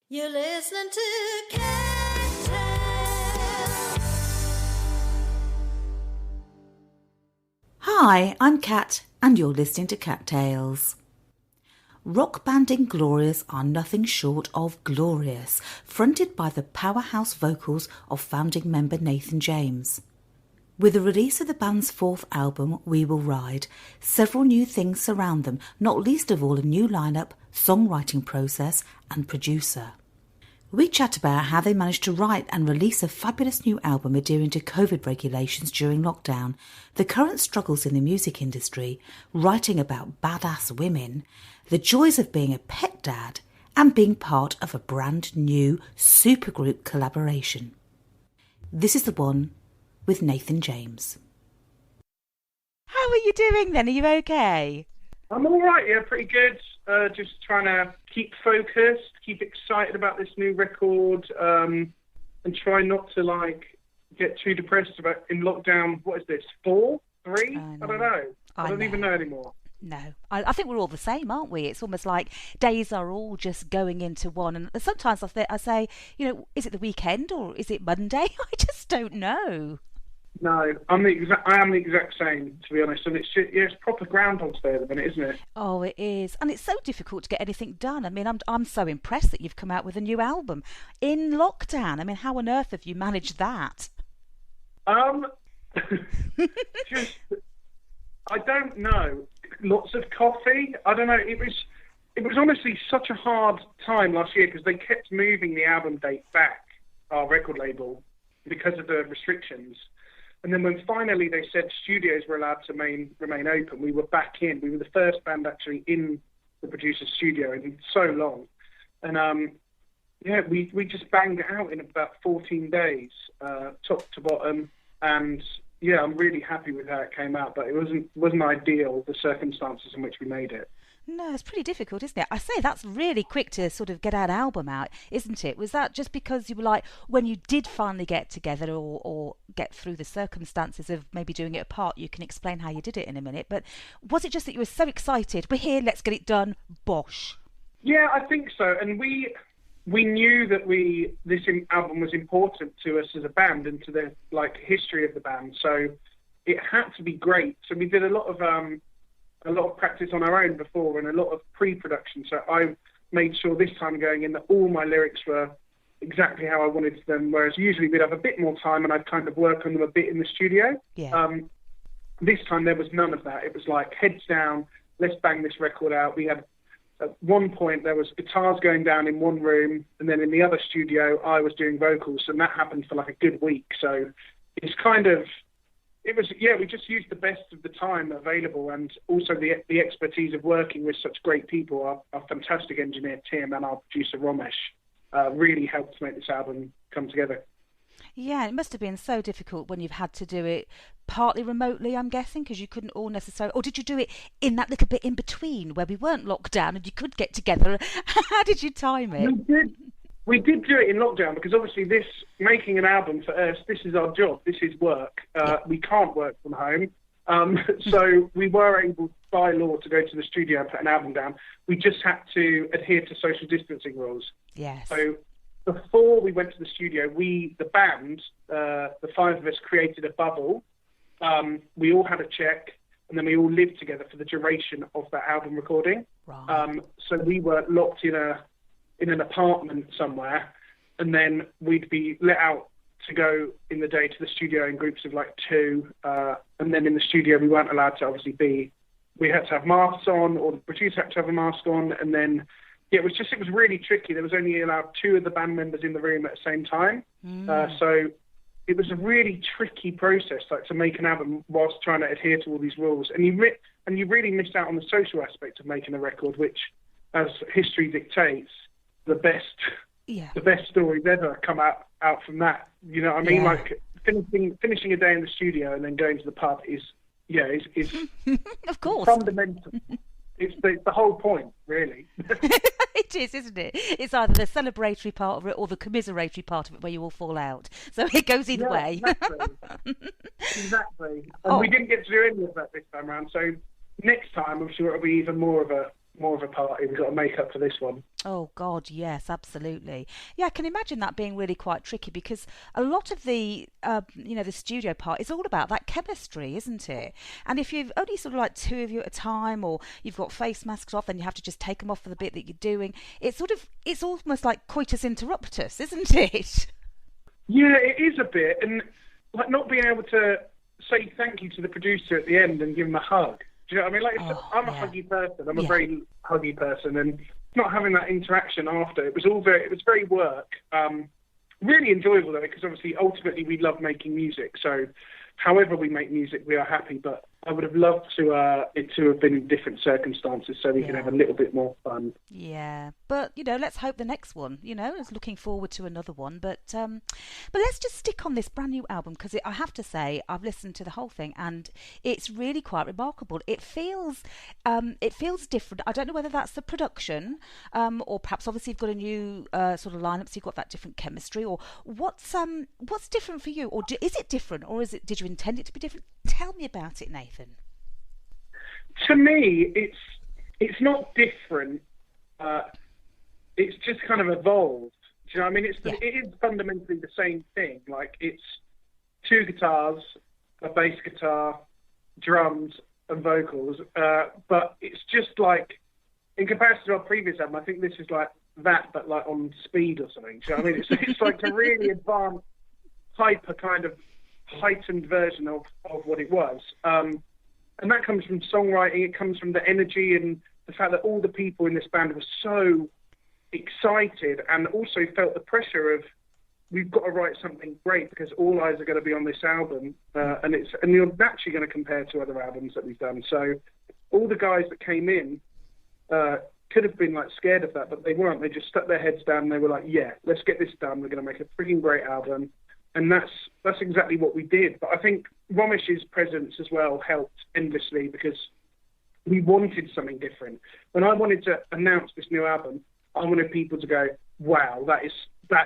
You're listening to Cat Tales. Hi, I'm Kat, and you're listening to Cat Tales. Rock band Inglorious are nothing short of glorious, fronted by the powerhouse vocals of founding member Nathan James. With the release of the band's fourth album, We Will Ride, several new things surround them, not least of all a new lineup, songwriting process and producer. We chat about how they managed to write and release a fabulous new album adhering to COVID regulations during lockdown, the current struggles in the music industry, writing about badass women, the joys of being a pet dad, and being part of a brand new supergroup collaboration. This is the one with Nathan James. How are you doing then? Are you okay? I'm all right, yeah, pretty good. Just trying to keep focused, keep excited about this new record, and try not to get too depressed about in lockdown. What is this? 4? 3? I don't know. I don't even know anymore. No, I think we're all the same, aren't we? It's almost like days are all just going into one. And sometimes I say, is it the weekend or is it Monday? I just don't know. No, I am the exact same, to be honest. And it's proper Groundhog's Day at the minute, isn't it? Oh, it is, and it's so difficult to get anything done. I mean, I'm so impressed that you've come out with a new album in lockdown. I mean, how on earth have you managed that? Just I don't know. Lots of coffee. I don't know. It was honestly such a hard time last year because they kept moving the album date back, our record label, because of the restrictions. And then when finally they said studios were allowed to remain open, we were back in. We were the first band actually in the producer's studio in so long. And we just banged it out in about 14 days, top to bottom. And yeah, I'm really happy with how it came out, but it wasn't ideal, the circumstances in which we made it. No, it's pretty difficult, isn't it? I say that's really quick to sort of get an album out, isn't it? Was that just because you were like, when you did finally get together or get through the circumstances of maybe doing it apart, you can explain how you did it in a minute, but was it just that you were so excited, we're here, let's get it done, bosh? Yeah, I think so. And we knew that this album was important to us as a band and to the history of the band, so it had to be great. So we did a lot of practice on our own before and a lot of pre-production. So I made sure this time going in that all my lyrics were exactly how I wanted them, whereas usually we'd have a bit more time and I'd kind of work on them a bit in the studio. Yeah. This time there was none of that. It was like, heads down, let's bang this record out. We had, at one point, there was guitars going down in one room, and then in the other studio, I was doing vocals, and that happened for like a good week. So it's kind of... we just used the best of the time available, and also the expertise of working with such great people. Our fantastic engineer, Tim, and our producer, Romesh, really helped to make this album come together. Yeah, it must have been so difficult when you've had to do it partly remotely, I'm guessing, because you couldn't all necessarily... Or did you do it in that little bit in between where we weren't locked down and you could get together? How did you time it? We did do it in lockdown because obviously making an album for us, this is our job, this is work. We can't work from home. So we were able by law to go to the studio and put an album down. We just had to adhere to social distancing rules. Yes. So before we went to the studio, the band, the 5 of us created a bubble. We all had a check and then we all lived together for the duration of that album recording. Right. So we were locked in an apartment somewhere, and then we'd be let out to go in the day to the studio in groups of 2, and then in the studio we weren't allowed to obviously we had to have masks on, or the producer had to have a mask on, and then it was really tricky. There was only allowed 2 of the band members in the room at the same time. So it was a really tricky process, to make an album whilst trying to adhere to all these rules, and you really missed out on the social aspect of making a record, which, as history dictates, the best stories ever come out from that. You know what I mean? Yeah. Finishing a day in the studio and then going to the pub is of course fundamental. It's the whole point, really. It is, isn't it? It's either the celebratory part of it or the commiseratory part of it where you all fall out. So it goes either way. Exactly. And we didn't get to do any of that this time around. So next time, I'm sure it'll be even more of more of a party. We've got to make up for this one. Oh God, yes, absolutely. Yeah, I can imagine that being really quite tricky because a lot of the, the studio part is all about that chemistry, isn't it? And if you've only sort of like two of you at a time, or you've got face masks off, then you have to just take them off for the bit that you're doing. It's almost like coitus interruptus, isn't it? Yeah, it is a bit, and like not being able to say thank you to the producer at the end and give him a hug. Do you know what I mean? Like, I'm a huggy person. I'm a very huggy person, and not having that interaction after, it was very work. Really enjoyable though, because obviously ultimately we love making music. So however we make music, we are happy. But I would have loved it to have been in different circumstances so we can have a little bit more fun. Yeah, but let's hope the next one. Is looking forward to another one. But let's just stick on this brand new album because I have to say I've listened to the whole thing and it's really quite remarkable. It feels different. I don't know whether that's the production, or perhaps obviously you've got a new sort of lineup, so you've got that different chemistry, or what's different for you, or is it different, or did you intend it to be different? Tell me about it, Nathan. To me, it's not different. It's just kind of evolved. Do you know what I mean? It is fundamentally the same thing. Like, it's two guitars, a bass guitar, drums, and vocals. But it's just like, in comparison to our previous album, I think this is like that, but like on speed or something. Do you know what I mean? It's like a really advanced, hyper kind of heightened version of what it was. And that comes from songwriting, it comes from the energy and the fact that all the people in this band were so excited and also felt the pressure of, we've got to write something great because all eyes are going to be on this album, and you're naturally going to compare to other albums that we've done. So all the guys that came in could have been like scared of that, but they weren't. They just stuck their heads down and they were like, yeah, let's get this done. We're going to make a freaking great album. And that's exactly what we did. But I think Romesh's presence as well helped endlessly because we wanted something different. When I wanted to announce this new album, I wanted people to go, wow, that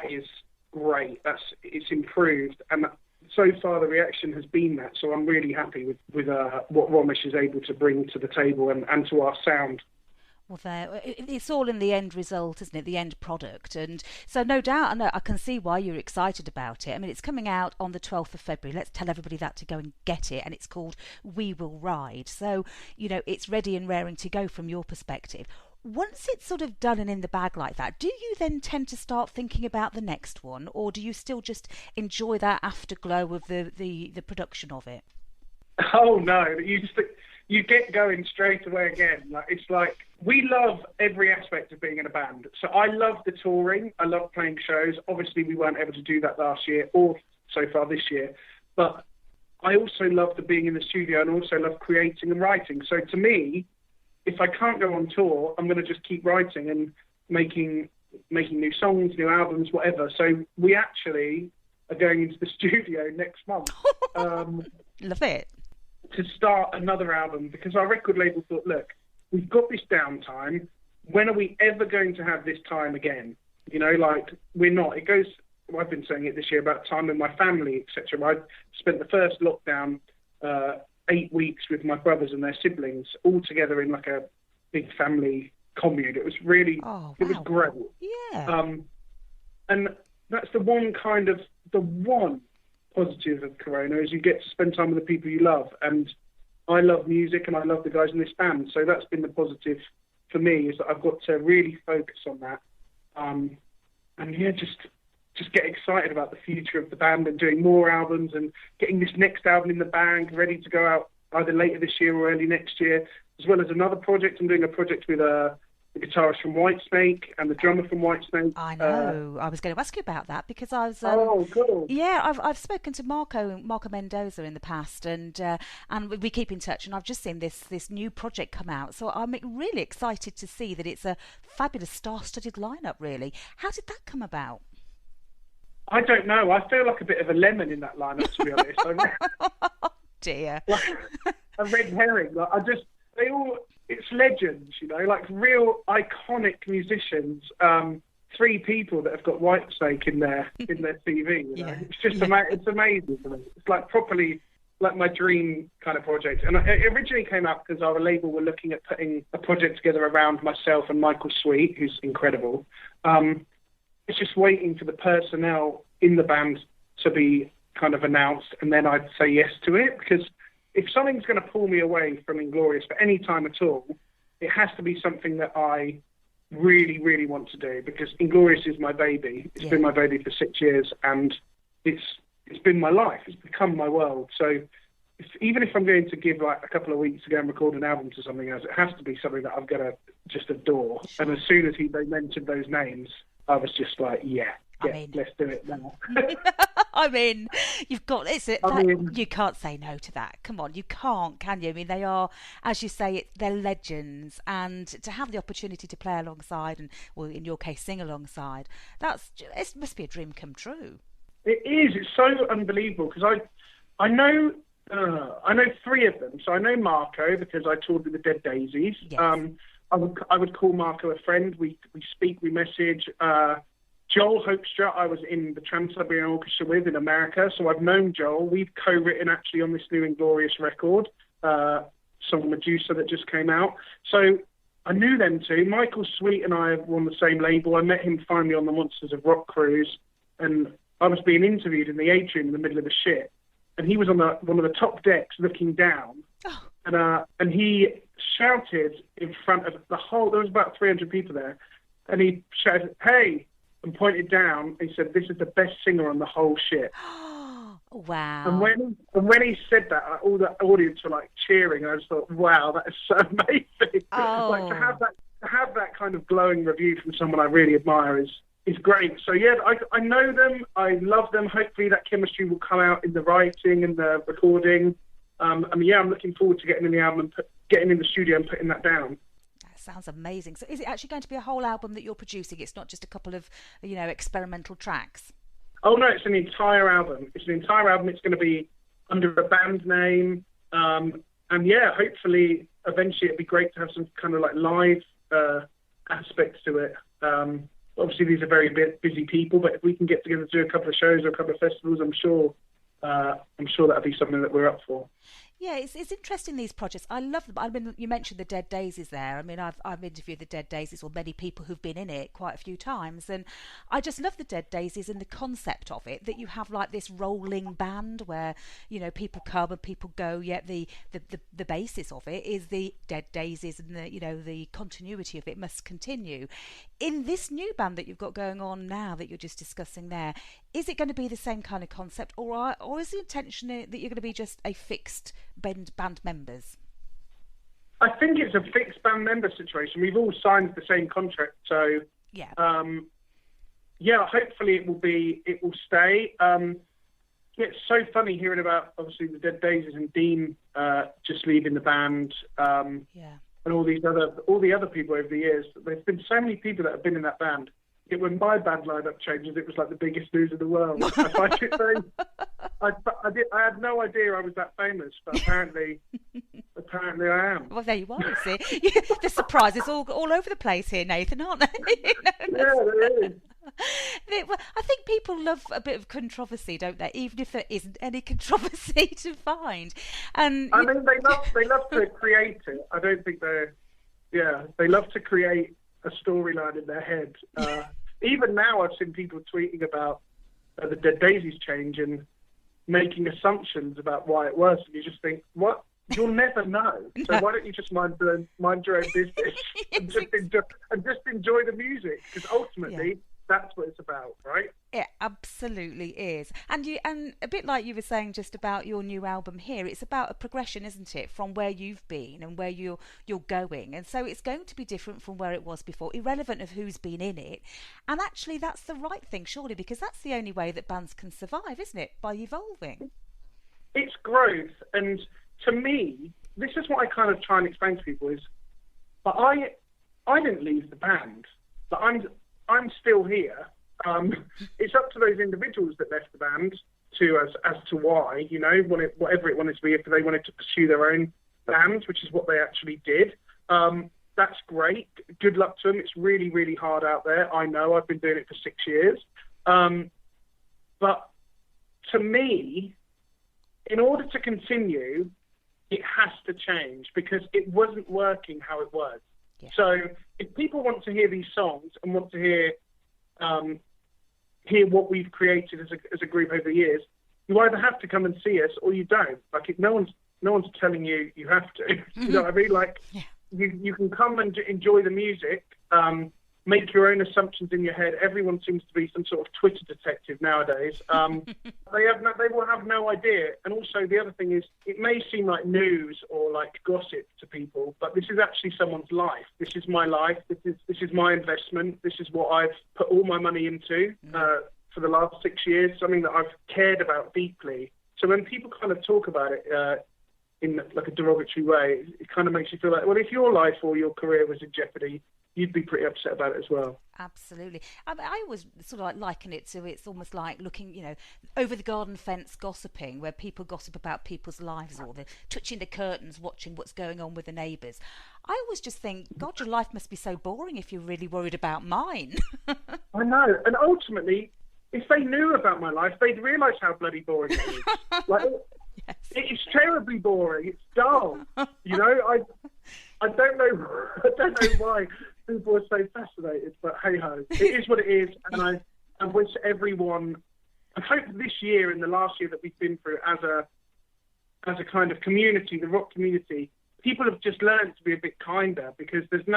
is great. It's improved. And so far the reaction has been that. So I'm really happy with what Romesh is able to bring to the table and to our sound. Well, it's all in the end result, isn't it? The end product. And so no doubt, I can see why you're excited about it. I mean, it's coming out on the 12th of February. Let's tell everybody that to go and get it. And it's called We Will Ride. So, it's ready and raring to go from your perspective. Once it's sort of done and in the bag like that, do you then tend to start thinking about the next one? Or do you still just enjoy that afterglow of the production of it? Oh, no. You get going straight away again. It's like, we love every aspect of being in a band. So I love the touring. I love playing shows. Obviously, we weren't able to do that last year or so far this year. But I also love the being in the studio and also love creating and writing. So to me, if I can't go on tour, I'm going to just keep writing and making new songs, new albums, whatever. So we actually are going into the studio next month. Love it. To start another album, because our record label thought, look, we've got this downtime. When are we ever going to have this time again? We're not. It goes, I've been saying it this year about time with my family, etc. I spent the first lockdown 8 weeks with my brothers and their siblings all together in like a big family commune. It was really, It was great. Yeah. And that's the one positive of Corona is you get to spend time with the people you love, and I love music and I love the guys in this band, so that's been the positive for me, is that I've got to really focus on that, and just get excited about the future of the band and doing more albums and getting this next album in the bag ready to go out either later this year or early next year, as well as another project. I'm doing a project with the guitarist from Whitesnake and the drummer from Whitesnake. I know. I was going to ask you about that because I was. Oh, cool. Yeah, I've spoken to Marco Mendoza in the past, and we keep in touch. And I've just seen this new project come out, so I'm really excited to see that it's a fabulous star-studded lineup. Really, how did that come about? I don't know. I feel like a bit of a lemon in that lineup, to be honest. Oh dear. A red herring. It's legends, like real iconic musicians. 3 people that have got Whitesnake in their CV. It's just it's amazing for me. It's like properly like my dream kind of project. And it originally came out because our label were looking at putting a project together around myself and Michael Sweet, who's incredible. It's just waiting for the personnel in the band to be kind of announced, and then I'd say yes to it, because if something's going to pull me away from Inglorious for any time at all, it has to be something that I really, really want to do, because Inglorious is my baby. It's been my baby for 6 years, and it's been my life. It's become my world. So even if I'm going to give like a couple of weeks to go and record an album to something else, it has to be something that I'm going to just adore. Sure. And as soon as they mentioned those names, I was just like, let's do it now. I mean, you've got you can't say no to that. Come on, you can't, can you? I mean, they are, as you say, they're legends, and to have the opportunity to play alongside, and well, in your case, sing alongside, it must be a dream come true. It is. It's so unbelievable, because I know three of them. So I know Marco, because I toured with the Dead Daisies. Yes. I would call Marco a friend. We speak, we message. Joel Hoekstra, I was in the Trans-Siberian Orchestra with in America, so I've known Joel. We've co-written actually on this new Inglorious record, song Medusa that just came out. So I knew them too. Michael Sweet and I were on the same label. I met him finally on the Monsters of Rock cruise, and I was being interviewed in the atrium in the middle of the ship, and he was on one of the top decks looking down, and he shouted in front of the whole, there was about 300 people there, and he shouted, "Hey," and pointed down. He said, "This is the best singer on the whole ship." Wow. And when he said that, all the audience were like cheering. I just thought, wow, that is so amazing. Like to have that kind of glowing review from someone I really admire is great. So yeah, I know them. I love them. Hopefully that chemistry will come out in the writing and the recording. I'm looking forward to getting in the album and getting in the studio and putting that down. Sounds amazing. So is it actually going to be a whole album that you're producing? It's not just a couple of, experimental tracks? Oh, no, it's an entire album. It's going to be under a band name. And yeah, hopefully, eventually it'd be great to have some kind of like live aspects to it. Obviously, these are very busy people, but if we can get together to do a couple of shows or a couple of festivals, I'm sure that'll be something that we're up for. Yeah, it's interesting, these projects. I love them. I mean, you mentioned the Dead Daisies there. I mean, I've interviewed the Dead Daisies, or many people who've been in it quite a few times, and I just love the Dead Daisies and the concept of it, that you have like this rolling band where, people come and people go, yet the basis of it is the Dead Daisies, and the continuity of it must continue. In this new band that you've got going on now that you're just discussing there, is it going to be the same kind of concept, or is the intention that you're going to be just a fixed band members? I think it's a fixed band member situation. We've all signed the same contract, so hopefully it will stay. It's so funny hearing about obviously the Dead Daisies and Dean just leaving the band, and all the other people over the years. There's been so many people that have been in that band. When my band lineup changes, it was like the biggest news in the world. I find it very. I had no idea I was that famous, but apparently I am. Well, there you are. You see, the surprises all over the place here, Nathan, aren't they? Yeah, there is. I think people love a bit of controversy, don't they? Even if there isn't any controversy to find. And I mean, they love to create it. I don't think they love to create a storyline in their head. Even now, I've seen people tweeting about the Dead Daisies change and making assumptions about why it was, and you just think, what? You'll never know. So why don't you just mind your own business and just enjoy the music? Because ultimately, that's what it's about, right? It absolutely is. And a bit like you were saying just about your new album here, it's about a progression, isn't it, from where you've been and where you're going. And so it's going to be different from where it was before, irrelevant of who's been in it. And actually that's the right thing, surely, because that's the only way that bands can survive, isn't it? By evolving. It's growth. And to me, this is what I kind of try and explain to people is, but I didn't leave the band, but I'm still here. It's up to those individuals that left the band as to why, whatever it wanted to be, if they wanted to pursue their own band, which is what they actually did. That's great. Good luck to them. It's really, really hard out there. I know. I've been doing it for 6 years. But to me, in order to continue, it has to change because it wasn't working how it was. Yeah. So if people want to hear these songs and want to hear what we've created as a group over the years, you either have to come and see us or you don't. Like, no one's telling you have to. You know what I mean? Like, you can come and enjoy the music, make your own assumptions in your head. Everyone seems to be some sort of Twitter detective nowadays. They will have no idea. And also the other thing is, it may seem like news or like gossip to people, but this is actually someone's life. This is my life. This is my investment. This is what I've put all my money into for the last 6 years. Something that I've cared about deeply. So when people kind of talk about it in like a derogatory way, it kind of makes you feel like, well, if your life or your career was in jeopardy, you'd be pretty upset about it as well. Absolutely. I always sort of like liken it to, it's almost like looking, over the garden fence gossiping, where people gossip about people's lives, or they're twitching the curtains, watching what's going on with the neighbours. I always just think, God, your life must be so boring if you're really worried about mine. I know. And ultimately, if they knew about my life, they'd realise how bloody boring it is. Like, Yes. it's terribly boring. It's dull. I don't know why people are so fascinated, but hey ho, it is what it is. And I wish everyone, I hope this year and the last year that we've been through as a kind of community, the rock community, people have just learned to be a bit kinder, because there is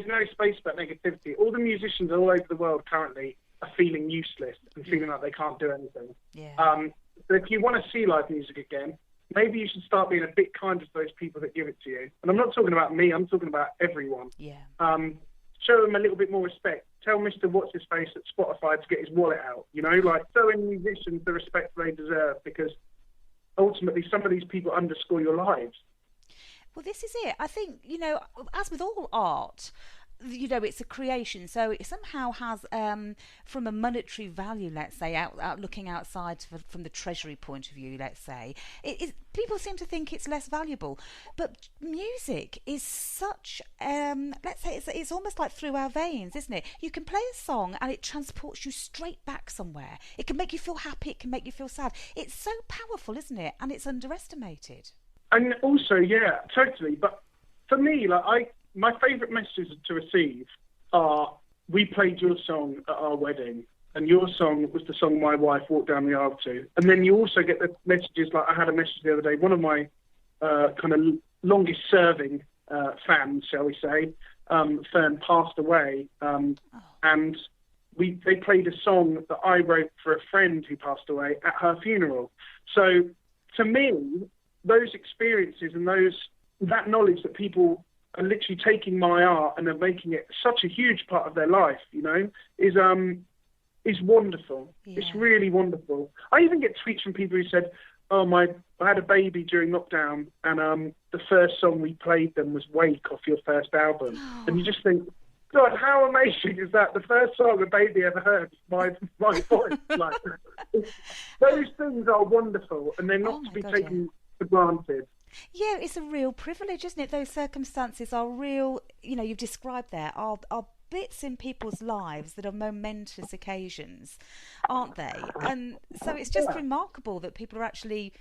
no space for negativity. All the musicians all over the world currently are feeling useless and feeling like they can't do anything. Yeah. So if you want to see live music again, maybe you should start being a bit kinder to those people that give it to you. And I'm not talking about me, I'm talking about everyone. Yeah. Show them a little bit more respect. Tell Mr. What's-His-Face at Spotify to get his wallet out, like showing musicians the respect they deserve, because ultimately some of these people underscore your lives. Well, this is it. I think, as with all art, it's a creation, so it somehow has, from a monetary value, let's say, out looking outside from the treasury point of view, let's say, people seem to think it's less valuable. But music is such, let's say, it's almost like through our veins, isn't it? You can play a song and it transports you straight back somewhere. It can make you feel happy, it can make you feel sad. It's so powerful, isn't it? And it's underestimated. And also, yeah, totally. But for me, my favourite messages to receive are, we played your song at our wedding, and your song was the song my wife walked down the aisle to. And then you also get the messages, like I had a message the other day, one of my kind of longest serving fans, shall we say, Fern, passed away, and they played a song that I wrote for a friend who passed away at her funeral. So to me, those experiences and that knowledge that people are literally taking my art and are making it such a huge part of their life, is wonderful. Yeah. It's really wonderful. I even get tweets from people who said, I had a baby during lockdown, and the first song we played them was Wake off your first album. Oh. And you just think, God, how amazing is that? The first song a baby ever heard was my voice. Those things are wonderful, and they're not to be taken for granted. Yeah, it's a real privilege, isn't it? Those circumstances are real, you've described there, are bits in people's lives that are momentous occasions, aren't they? And so it's just remarkable that people are actually,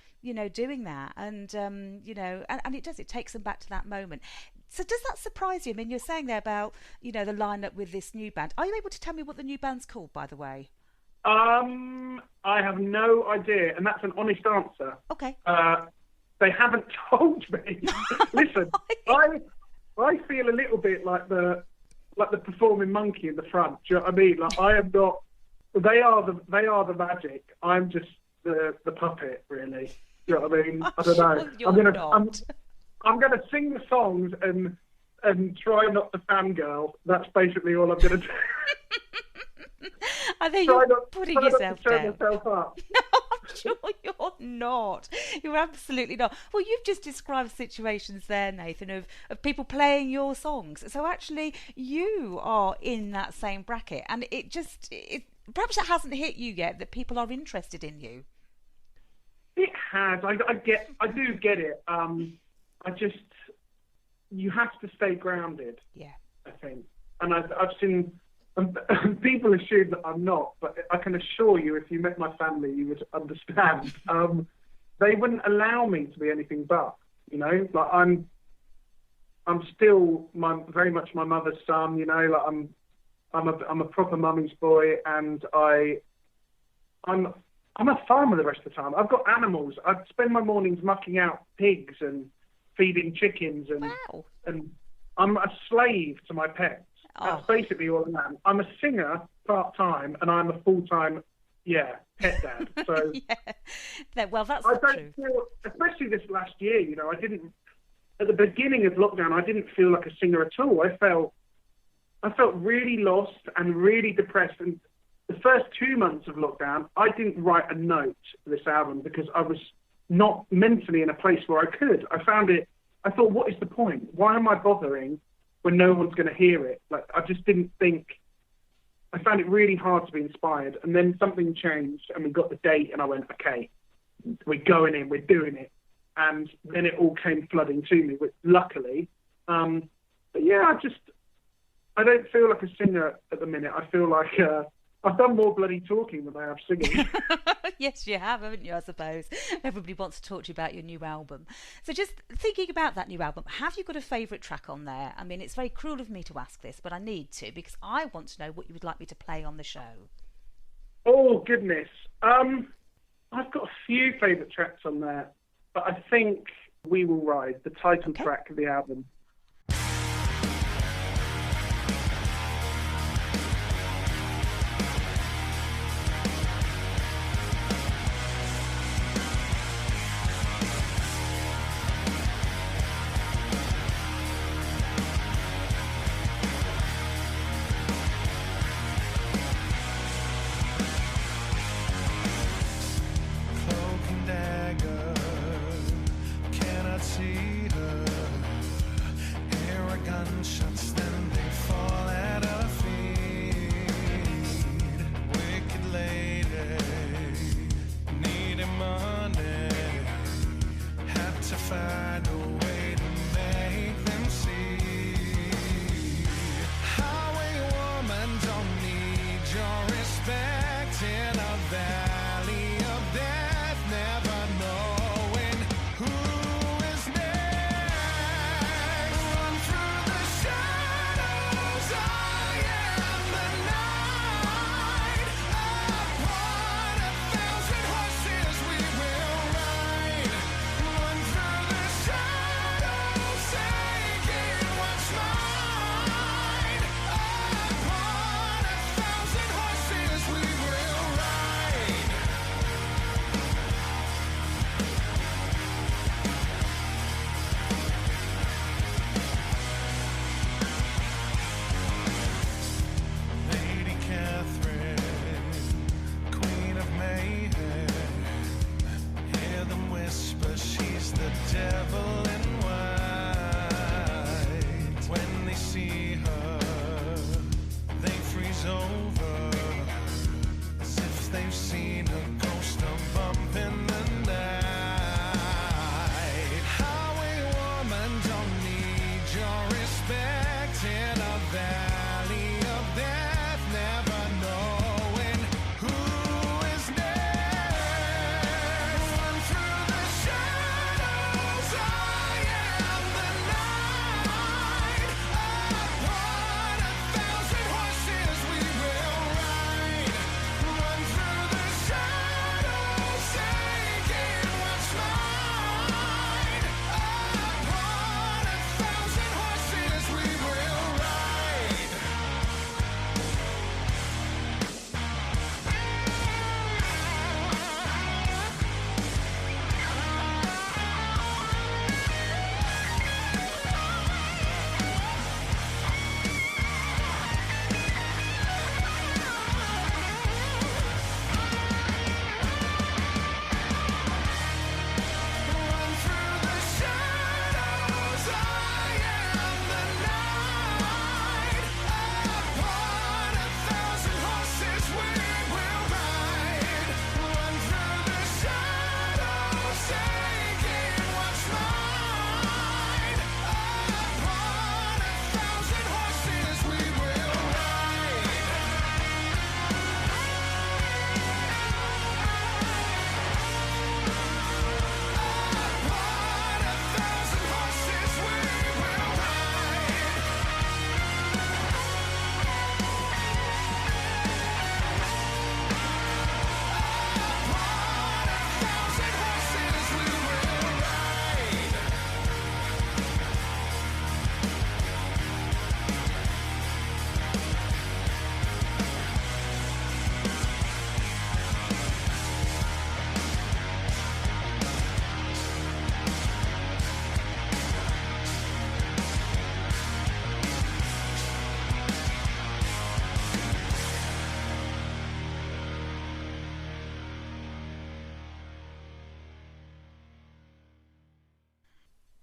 doing that. And, and it takes them back to that moment. So does that surprise you? I mean, you're saying there about, the lineup with this new band. Are you able to tell me what the new band's called, by the way? I have no idea, and that's an honest answer. Okay. They haven't told me. Listen, I feel a little bit like the performing monkey in the front. Do you know what I mean? Like, I am not. They are the magic. I'm just the puppet, really. Do you know what I mean? I don't know. I'm gonna sing the songs and try not to fangirl. That's basically all I'm gonna do. I think you're putting yourself down. Myself up. No, I'm sure you're not. You're absolutely not. Well, you've just described situations there, Nathan, of people playing your songs. So actually, you are in that same bracket, and perhaps it hasn't hit you yet that people are interested in you. It has. I do get it. You have to stay grounded. Yeah. I think, and I've seen. People assume that I'm not, but I can assure you, if you met my family, you would understand. they wouldn't allow me to be anything but, you know, like I'm still very much my mother's son, you know, like I'm a proper mummy's boy, and I'm a farmer the rest of the time. I've got animals. I spend my mornings mucking out pigs and feeding chickens, and Wow. and I'm a slave to my pets. That's basically all I am. I'm a singer part-time, and I'm a full-time, pet dad. So Well, that's I the don't truth. feel, especially this last year, you know, at the beginning of lockdown, I didn't feel like a singer at all. I felt really lost and really depressed. And the first 2 months of lockdown, I didn't write a note for this album because I was not mentally in a place where I could. I thought, what is the point? Why am I bothering when no one's going to hear it? Like, I just didn't think. I found it really hard to be inspired. And then something changed, and we got the date, and I went, okay, we're going in, we're doing it. And then it all came flooding to me, which luckily. But yeah, I don't feel like a singer at the minute. I feel like I've done more bloody talking than I have singing. Yes, you have, haven't you, I suppose? Everybody wants to talk to you about your new album. So just thinking about that new album, have you got a favourite track on there? I mean, it's very cruel of me to ask this, but I need to, because I want to know what you would like me to play on the show. Oh, goodness. I've got a few favourite tracks on there, but I think We Will Ride, the title track of the album. Cloak and dagger, cannot see her.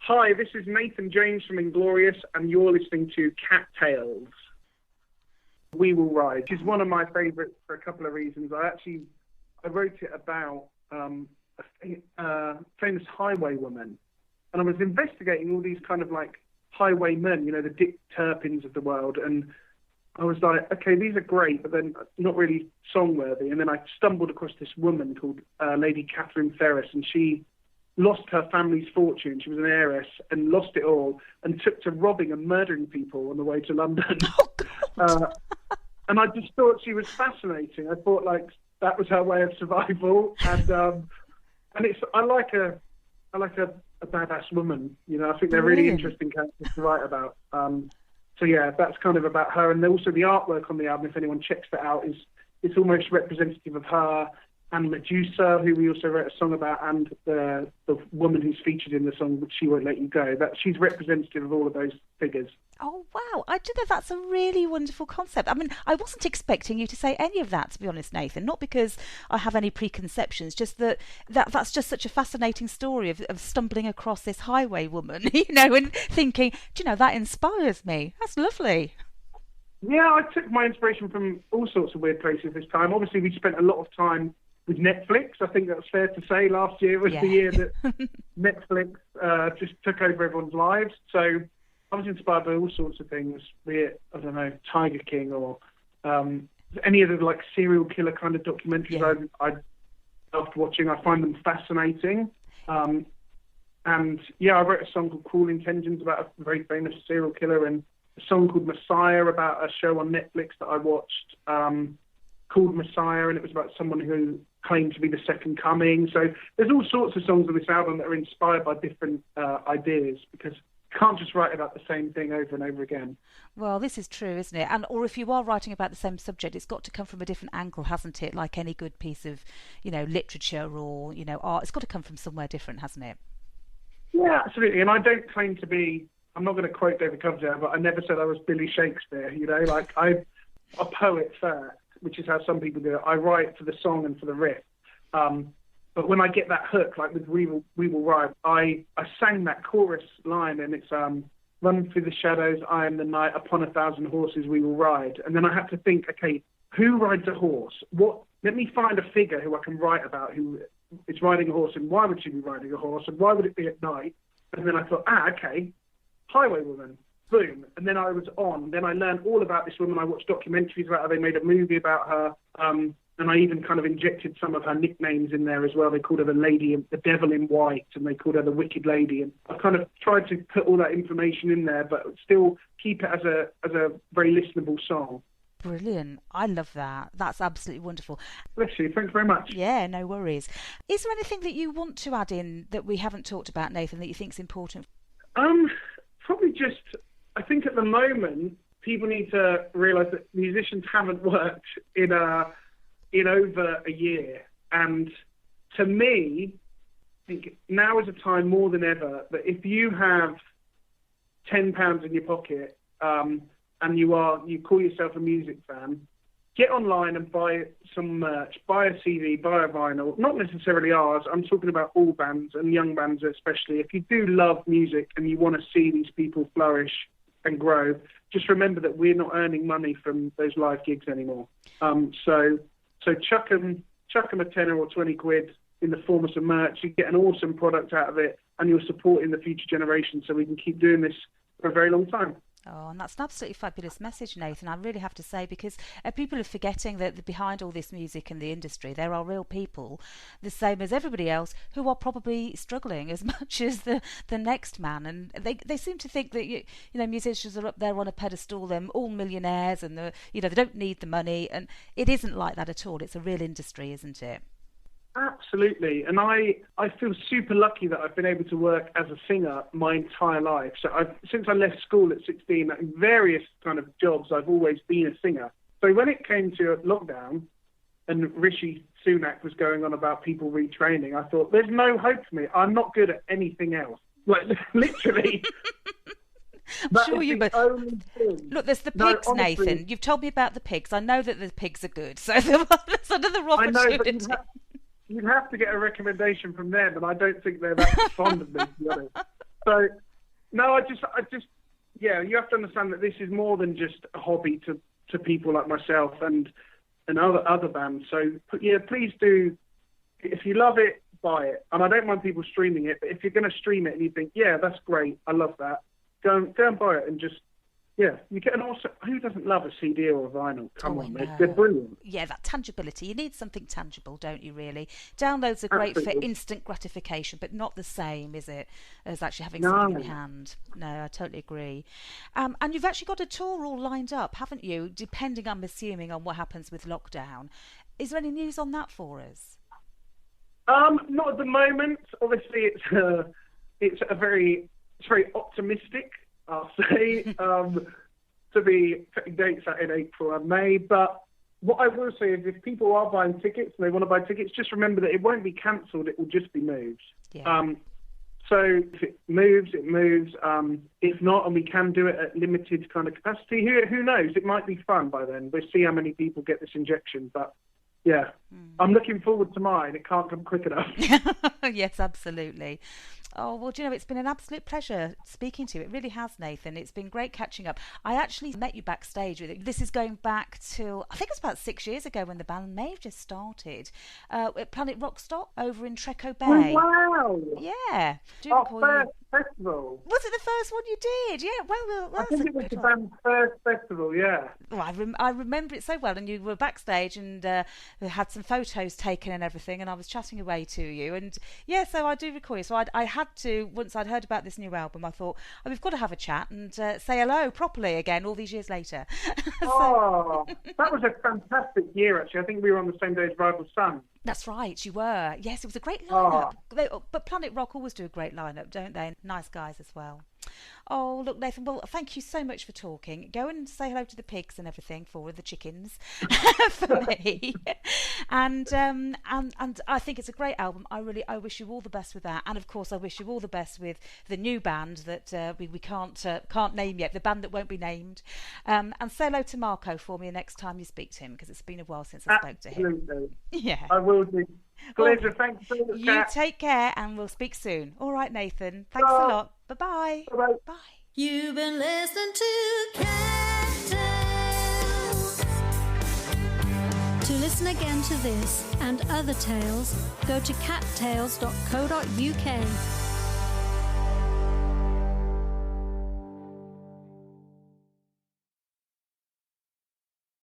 Hi, this is Nathan James from Inglorious, and you're listening to Cattails. We Will Ride, which is one of my favourites for a couple of reasons. I wrote it about a famous highwaywoman, and I was investigating all these kind of like highwaymen, the Dick Turpins of the world, and I was like, okay, these are great, but then not really song-worthy. And then I stumbled across this woman called Lady Catherine Ferris, and she lost her family's fortune. She was an heiress and lost it all and took to robbing and murdering people on the way to London. Oh, and I just thought she was fascinating. I thought like that was her way of survival. And I like a badass woman. I think they're really Brilliant. interesting characters to write about. So yeah, that's kind of about her. And also the artwork on the album, if anyone checks that out, it's almost representative of her and Medusa, who we also wrote a song about, and the woman who's featured in the song, which She Won't Let You Go. That she's representative of all of those figures. Oh, wow. I do know that's a really wonderful concept. I mean, I wasn't expecting you to say any of that, to be honest, Nathan. Not because I have any preconceptions, just that's just such a fascinating story of stumbling across this highway woman, and thinking, that inspires me. That's lovely. Yeah, I took my inspiration from all sorts of weird places this time. Obviously, we spent a lot of time with Netflix. I think that's fair to say. Last year was the year that Netflix just took over everyone's lives. So I was inspired by all sorts of things, be it, I don't know, Tiger King or any of the like serial killer kind of documentaries. Yeah. I loved watching. I find them fascinating. And yeah, I wrote a song called Cruel Intentions about a very famous serial killer, and a song called Messiah about a show on Netflix that I watched called Messiah, and it was about someone who claimed to be the second coming. So there's all sorts of songs on this album that are inspired by different ideas, because you can't just write about the same thing over and over again. Well, this is true, isn't it? Or if you are writing about the same subject, it's got to come from a different angle, hasn't it? Like any good piece of, literature or, art, it's got to come from somewhere different, hasn't it? Yeah, absolutely. And I don't claim to be, I'm not going to quote David Coverdale, but I never said I was Billy Shakespeare, like I'm a poet first, which is how some people do it. I write for the song and for the riff. But when I get that hook, like with We Will Ride, I sang that chorus line, and it's run through the shadows, I am the night, upon 1,000 horses we will ride. And then I have to think, okay, who rides a horse? Let me find a figure who I can write about who is riding a horse, and why would she be riding a horse, and why would it be at night? And then I thought, okay, highwaywoman. Boom. And then I was on. Then I learned all about this woman. I watched documentaries about her. They made a movie about her. And I even kind of injected some of her nicknames in there as well. They called her the Devil in White, and they called her the Wicked Lady. And I kind of tried to put all that information in there, but still keep it as a very listenable song. Brilliant. I love that. That's absolutely wonderful. Bless you. Thanks very much. Yeah, no worries. Is there anything that you want to add in that we haven't talked about, Nathan, that you think is important? Probably just, I think at the moment, people need to realise that musicians haven't worked in over a year. And to me, I think now is a time more than ever that if you have £10 in your pocket and you call yourself a music fan, get online and buy some merch, buy a CD, buy a vinyl. Not necessarily ours. I'm talking about all bands and young bands especially. If you do love music and you want to see these people flourish and grow, just remember that we're not earning money from those live gigs anymore. So chuck them a tenner or 20 quid in the form of some merch. You get an awesome product out of it, and you're supporting the future generation, so we can keep doing this for a very long time. Oh, and that's an absolutely fabulous message, Nathan, I really have to say, because people are forgetting that behind all this music and the industry, there are real people, the same as everybody else, who are probably struggling as much as the next man. And they seem to think that musicians are up there on a pedestal, they're all millionaires, and they don't need the money. And it isn't like that at all. It's a real industry, isn't it? Absolutely. And I feel super lucky that I've been able to work as a singer my entire life. So since I left school at 16, in various kind of jobs, I've always been a singer. So when it came to lockdown and Rishi Sunak was going on about people retraining, I thought, there's no hope for me. I'm not good at anything else. Like, literally. I'm sure you, but look, there's the pigs, honestly, Nathan. You've told me about the pigs. I know that the pigs are good. So there's another opportunity. You'd have to get a recommendation from them, and I don't think they're that fond of me, to be honest. So, no, I just, yeah, you have to understand that this is more than just a hobby to people like myself and other bands. So, yeah, please do, if you love it, buy it. And I don't mind people streaming it, but if you're going to stream it and you think, yeah, that's great, I love that, go and buy it and just, yeah, you get an awesome. Who doesn't love a CD or a vinyl? Come on, they're brilliant. Yeah, that tangibility. You need something tangible, don't you? Really, downloads are great for instant gratification, but not the same, is it, as actually having something in your hand? No, I totally agree. And you've actually got a tour all lined up, haven't you? Depending, I'm assuming, on what happens with lockdown. Is there any news on that for us? Not at the moment. Obviously, it's very optimistic, I'll say, to be putting dates out in April and May. But what I will say is if people are buying tickets and they want to buy tickets, just remember that it won't be cancelled, it will just be moved. Yeah. So if it moves, it moves. If not, and we can do it at limited kind of capacity, who knows? It might be fun by then. We'll see how many people get this injection. But yeah, I'm looking forward to mine. It can't come quick enough. Yes, absolutely. Oh, well, do you know, it's been an absolute pleasure speaking to you. It really has, Nathan. It's been great catching up. I actually met you backstage with it. This is going back to, I think it's about 6 years ago when the band may have just started, at Planet Rockstock over in Treco Bay. Oh, wow. Yeah. Do Our recall first you... festival. Was it the first one you did? Yeah, well, I that's think it was the band's first festival, yeah. Well, I remember it so well, and you were backstage and had some photos taken and everything, and I was chatting away to you, and yeah, so I do recall you. So I had to, once I'd heard about this new album, I thought, oh, we've got to have a chat and say hello properly again all these years later. Oh, that was a fantastic year, actually. I think we were on the same day as Rival Sun. That's right, you were. Yes, it was a great lineup. But Planet Rock always do a great lineup, don't they? Nice guys as well. Oh, look, Nathan, well, thank you so much for talking. Go and say hello to the pigs and everything for the chickens for me. And I think it's a great album. I wish you all the best with that. And of course, I wish you all the best with the new band that we can't name yet, the band that won't be named. And say hello to Marco for me next time you speak to him, because it's been a while since I spoke to him. Absolutely. Yeah. I will do. Pleasure. Thanks so much. You take care and we'll speak soon. All right, Nathan. Thanks a lot. Bye-bye. Bye-bye. Bye. You've been listening to Cat Tales. To listen again to this and other tales, go to cattales.co.uk.